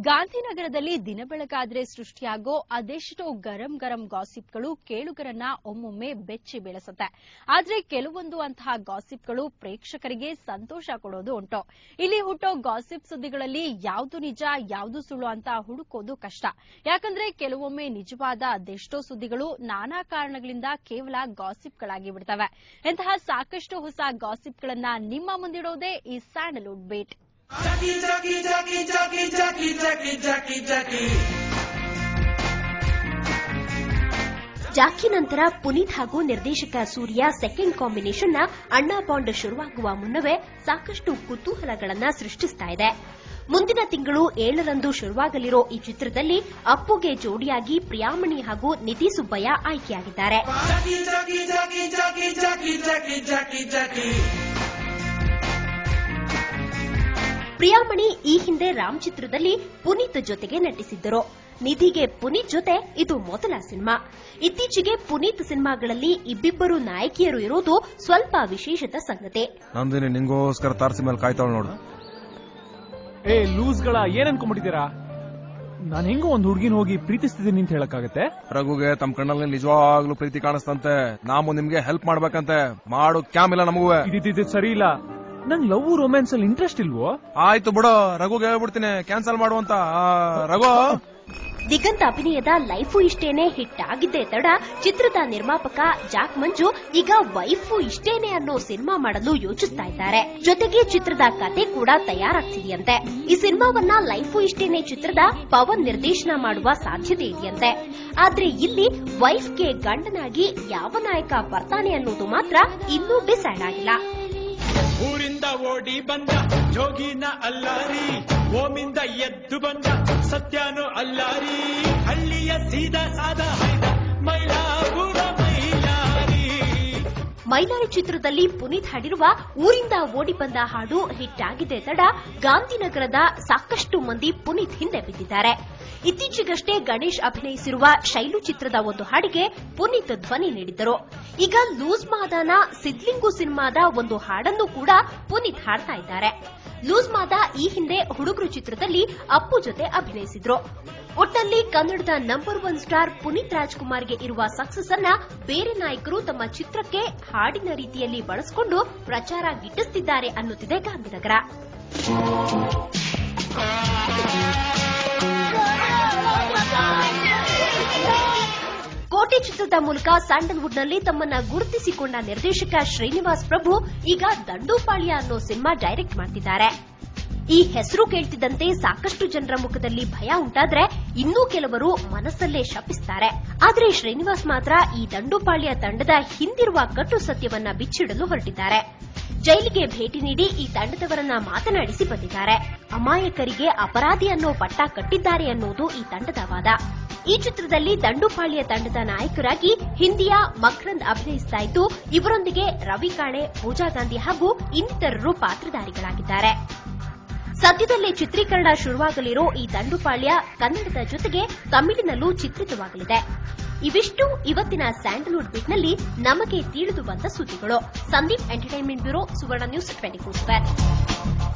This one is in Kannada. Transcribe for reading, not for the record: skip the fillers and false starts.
ಗಾಂಧಿನಗರದಲ್ಲಿ ದಿನಬೆಳಗಾದ್ರೆ ಸೃಷ್ಟಿಯಾಗೋ ಅದೆಷ್ಟೋ ಗರಂ ಗರಂ ಗಾಸಿಪ್ಗಳು ಕೇಳುಗರನ್ನ ಒಮ್ಮೊಮ್ಮೆ ಬೆಚ್ಚಿ ಬೀಳಿಸುತ್ತೆ. ಆದ್ರೆ ಕೆಲವೊಂದು ಅಂತಹ ಗಾಸಿಪ್ಗಳು ಪ್ರೇಕ್ಷಕರಿಗೆ ಸಂತೋಷ ಕೊಡೋದು ಉಂಟು. ಇಲ್ಲಿ ಹುಟ್ಟೋ ಗಾಸಿಪ್ ಸುದ್ದಿಗಳಲ್ಲಿ ಯಾವುದು ನಿಜ ಯಾವುದು ಸುಳ್ಳು ಅಂತ ಹುಡುಕೋದು ಕಷ್ಟ. ಯಾಕಂದ್ರೆ ಕೆಲವೊಮ್ಮೆ ನಿಜವಾದ ಅದೆಷ್ಟೋ ಸುದ್ದಿಗಳು ನಾನಾ ಕಾರಣಗಳಿಂದ ಕೇವಲ ಗಾಸಿಪ್ಗಳಾಗಿ ಬಿಡ್ತವೆ. ಇಂತಹ ಸಾಕಷ್ಟು ಹೊಸ ಗಾಸಿಪ್ಗಳನ್ನ ನಿಮ್ಮ ಮುಂದಿಡೋದೇ ಈ ಸ್ಯಾಂಡಲ್ವುಡ್ ಬೀಟ್. ಜಾಕಿ ನಂತರ ಪುನೀತ್ ಹಾಗೂ ನಿರ್ದೇಶಕ ಸೂರ್ಯ ಸೆಕೆಂಡ್ ಕಾಂಬಿನೇಷನ್ನ ಅಣ್ಣಾ ಬಾಂಡ್ ಶುರುವಾಗುವ ಮುನ್ನವೇ ಸಾಕಷ್ಟು ಕುತೂಹಲಗಳನ್ನ ಸೃಷ್ಟಿಸ್ತಾ ಇದೆ. ಮುಂದಿನ ತಿಂಗಳು 7ರಂದು ಶುರುವಾಗಲಿರೋ ಈ ಚಿತ್ರದಲ್ಲಿ ಅಪ್ಪುಗೆ ಜೋಡಿಯಾಗಿ ಪ್ರಿಯಾಮಣಿ ಹಾಗೂ ನಿಧಿ ಸುಬ್ಬಯ್ಯ ಆಯ್ಕೆಯಾಗಿದ್ದಾರೆ. ಪ್ರಿಯಾಮಣಿ ಈ ಹಿಂದೆ ರಾಮ್ ಚಿತ್ರದಲ್ಲಿ ಪುನೀತ್ ಜೊತೆಗೆ ನಟಿಸಿದ್ದರು. ನಿಧಿಗೆ ಪುನೀತ್ ಜೊತೆ ಇದು ಮೊದಲ ಸಿನಿಮಾ. ಇತ್ತೀಚೆಗೆ ಪುನೀತ್ ಸಿನಿಮಾಗಳಲ್ಲಿ ಇಬ್ಬಿಬ್ಬರು ನಾಯಕಿಯರು ಇರೋದು ಸ್ವಲ್ಪ ವಿಶೇಷದ ಸಂಗತಿ. ನಂದಿನಿ ನಿಂಗೋಸ್ಕರ ತಾರಸಿ ಮೇಲೆ ಕಾಯ್ತಾಳು ನೋಡು. ಲೂಸ್ಗಳ ಏನ್ ಅನ್ಕೊಂಡ್ಬಿಟ್ಟಿದ್ದೀರಾ? ನಾನು ಹೆಂಗೋ ಒಂದ್ ಹುಡುಗಿನ ಹೋಗಿ ಪ್ರೀತಿಸ್ತಿದ್ದೀನಿ ಅಂತ ಹೇಳಕ್ಕಾಗತ್ತೆ? ರಘುಗೆ ತಮ್ಮ ಕಣ್ಣಲ್ಲಿ ನಿಜವಾಗ್ಲೂ ಪ್ರೀತಿ ಕಾಣಿಸ್ತಂತೆ. ನಾವು ನಿಮ್ಗೆ ಹೆಲ್ಪ್ ಮಾಡ್ಬೇಕಂತೆ. ಮಾಡು ಕ್ಯಾಮ್ ಇಲ್ಲ ನಮಗೂ. ಇದು ಸರಿ ಇಲ್ಲ. ನಂಗ್ ಲವ್ ರೊಮ್ಯಾನ್ಸ್ ಅಲ್ಲಿ ಇಂಟ್ರೆಸ್ಟ್ ಇಲ್ವೋ? ಆಯ್ತು ಬಿಡು, ರಘುಗೆ ಹೇಳ್ಬಿಡ್ತೀನಿ ಕ್ಯಾನ್ಸಲ್ ಮಾಡುವಂತ. ರಘು ದಿಗಂತ್ ಅಭಿನಯದ ಲೈಫು ಇಷ್ಟೇನೆ ಹಿಟ್ ಆಗಿದ್ದೇ ತಡ ಚಿತ್ರದ ನಿರ್ಮಾಪಕ ಜಾಕ್ ಮಂಜು ಈಗ ವೈಫು ಇಷ್ಟೇನೆ ಅನ್ನೋ ಸಿನಿಮಾ ಮಾಡಲು ಯೋಚಿಸ್ತಾ ಇದ್ದಾರೆ. ಜೊತೆಗೆ ಚಿತ್ರದ ಕತೆ ಕೂಡ ತಯಾರಾಗ್ತಿದೆಯಂತೆ. ಈ ಸಿನಿಮಾವನ್ನ ಲೈಫು ಇಷ್ಟೇನೆ ಚಿತ್ರದ ಪವನ್ ನಿರ್ದೇಶನ ಮಾಡುವ ಸಾಧ್ಯತೆ ಇದೆಯಂತೆ. ಆದ್ರೆ ಇಲ್ಲಿ ವೈಫ್ಗೆ ಗಂಡನಾಗಿ ಯಾವ ನಾಯಕ ಬರ್ತಾನೆ ಅನ್ನೋದು ಮಾತ್ರ ಇನ್ನೂ ಡಿಸೈಡ್ ಆಗಿಲ್ಲ. ಊರಿಂದ ಓಡಿ ಬಂದ ಜೋಗಿನ ಅಲ್ಲಾರಿ, ಓಮಿಂದ ಎದ್ದು ಬಂದ ಸತ್ಯನು ಅಲ್ಲಾರಿ, ಹಳ್ಳಿಯ ಸೀದಾ ಸಾದಾ ಮೈಲಾಪುರ ಮೈಲಾರಿ. ಮೈಲಾರಿ ಚಿತ್ರದಲ್ಲಿ ಪುನೀತ್ ಹಾಡಿರುವ ಊರಿಂದ ಓಡಿ ಬಂದ ಹಾಡು ಹಿಟ್ ಆಗಿದೆ ತಡ ಗಾಂಧಿನಗರದ ಸಾಕಷ್ಟು ಮಂದಿ ಪುನೀತ್ ಹಿಂದೆ ಬಿದ್ದಿದ್ದಾರೆ. ಇತ್ತೀಚೆಗಷ್ಟೇ ಗಣೇಶ್ ಅಭಿನಯಿಸಿರುವ ಶೈಲು ಚಿತ್ರದ ಒಂದು ಹಾಡಿಗೆ ಪುನೀತ್ ಧ್ವನಿ ನೀಡಿದ್ದರು. ಈಗ ಲೂಸ್ ಮಾದಾನ ಸಿದ್ಲಿಂಗು ಸಿನಿಮಾದ ಒಂದು ಹಾಡನ್ನು ಕೂಡ ಪುನೀತ್ ಹಾಡ್ತಾ ಇದ್ದಾರೆ. ಲೂಸ್ ಮಾದ ಈ ಹಿಂದೆ ಹುಡುಗರು ಚಿತ್ರದಲ್ಲಿ ಅಪ್ಪು ಜೊತೆ ಅಭಿನಯಿಸಿದ್ರು. ಒಟ್ಟಲ್ಲಿ ಕನ್ನಡದ ನಂಬರ್ 1 ಸ್ಟಾರ್ ಪುನೀತ್ ರಾಜ್ಕುಮಾರ್ಗೆ ಇರುವ ಸಕ್ಸಸ್ ಅನ್ನ ಬೇರೆ ನಾಯಕರು ತಮ್ಮ ಚಿತ್ರಕ್ಕೆ ಹಾಡಿನ ರೀತಿಯಲ್ಲಿ ಬಳಸಿಕೊಂಡು ಪ್ರಚಾರ ಗಿಟ್ಟಿಸುತ್ತಿದ್ದಾರೆ ಅನ್ನುತ್ತಿದೆ ಗಾಂಧಿನಗರ. ಕೋಟೆ ಚಿತ್ರದ ಮೂಲಕ ಸ್ಯಾಂಡಲ್ವುಡ್ನಲ್ಲಿ ತಮ್ಮನ್ನ ಗುರುತಿಸಿಕೊಂಡ ನಿರ್ದೇಶಕ ಶ್ರೀನಿವಾಸ್ ಪ್ರಭು ಈಗ ದಂಡೂಪಾಳ್ಯ ಅನ್ನೋ ಸಿನಿಮಾ ಡೈರೆಕ್ಟ್ ಮಾಡ್ತಿದ್ದಾರೆ. ಈ ಹೆಸರು ಕೇಳ್ತಿದ್ದಂತೆ ಸಾಕಷ್ಟು ಜನರ ಮುಖದಲ್ಲಿ ಭಯ ಉಂಟಾದ್ರೆ ಇನ್ನೂ ಕೆಲವರು ಮನಸ್ಸಲ್ಲೇ ಶಪಿಸ್ತಾರೆ. ಆದ್ರೆ ಶ್ರೀನಿವಾಸ್ ಮಾತ್ರ ಈ ದಂಡೂಪಾಳ್ಯ ತಂಡದ ಹಿಂದಿರುವ ಕಟು ಸತ್ಯವನ್ನ ಬಿಚ್ಚಿಡಲು ಹೊರಟಿದ್ದಾರೆ. ಜೈಲಿಗೆ ಭೇಟಿ ನೀಡಿ ಈ ತಂಡದವರನ್ನ ಮಾತನಾಡಿಸಿ ಬಂದಿದ್ದಾರೆ. ಅಮಾಯಕರಿಗೆ ಅಪರಾಧಿ ಅನ್ನೋ ಪಟ್ಟ ಕಟ್ಟಿದ್ದಾರೆ ಅನ್ನೋದು ಈ ತಂಡದ ವಾದ. ಈ ಚಿತ್ರದಲ್ಲಿ ದಂಡೂಪಾಳ್ಯ ತಂಡದ ನಾಯಕರಾಗಿ ಹಿಂದಿಯ ಮಕ್ರಂದ್ ಅಭಿನಯಿಸ್ತಾ ಇದ್ದು, ಇವರೊಂದಿಗೆ ರವಿ ಕಾಣೆ, ಪೂಜಾ ಗಾಂಧಿ ಹಾಗೂ ಇನ್ನಿತರರು ಪಾತ್ರಧಾರಿಗಳಾಗಿದ್ದಾರೆ. ಸದ್ಯದಲ್ಲೇ ಚಿತ್ರೀಕರಣ ಶುರುವಾಗಲಿರೋ ಈ ದಂಡೂಪಾಳ್ಯ ಕನ್ನಡದ ಜೊತೆಗೆ ತಮಿಳಿನಲ್ಲೂ ಚಿತ್ರಿತವಾಗಲಿದೆ. ಇವಿಷ್ಟು ಇವತ್ತಿನ ಸ್ಯಾಂಡಲ್ವುಡ್ ಬಿಟ್ನಲ್ಲಿ ನಮಗೆ ತಿಳಿದು ಬಂದ ಸುದ್ದಿಗಳು. ಸಂದೀಪ್ ಎಂಟರ್ಟೈನ್ಮೆಂಟ್ ಬ್ಯೂರೋ, ಸುವರ್ಣ ನ್ಯೂಸ್ 24/7.